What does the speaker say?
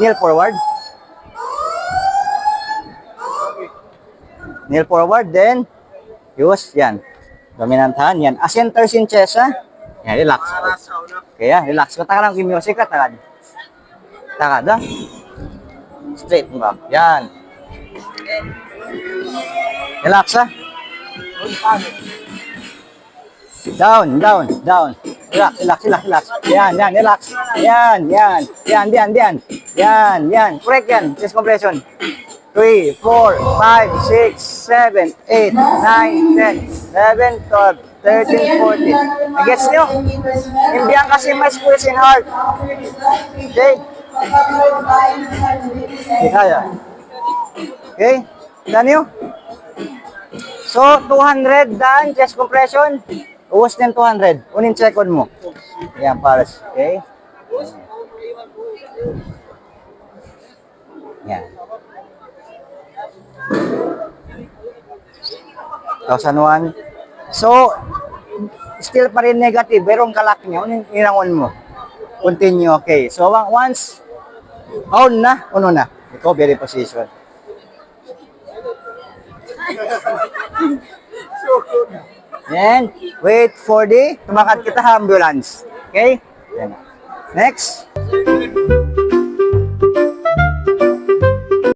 Kneel forward. Kneel forward, then use, yan. Dominant hand, yan. Ascenters in chest, ha? Yan, relax. Okay, yan, relax. Kata lang yung music, takad. Takad, ha? Straight back, yan. Relax, ha? Down, down, down. Relax, relax, relax, relax. Yan, yan, relax. Yan, yan. Yan, yan, yan. Yan, yan. Correct yan. Chest compression. 3, 4, 5, 6, 7, 8, 9, 10, 11, 12, 13, 14. I-gets nyo? Imbiyan kasi may squeeze in heart. Okay? Kaya. Okay? Done nyo? So, 200 done, chest compression. Uwas din 200. Unin second mo. Yan, pares. Okay? Yan. 1,001. So, still pa rin negative. Pero ang kalak niya, inangon mo. Continue, okay. So, once, on na, uno na. Recovery position. Then, wait for the tumakat kita ambulance. Okay? Then, next.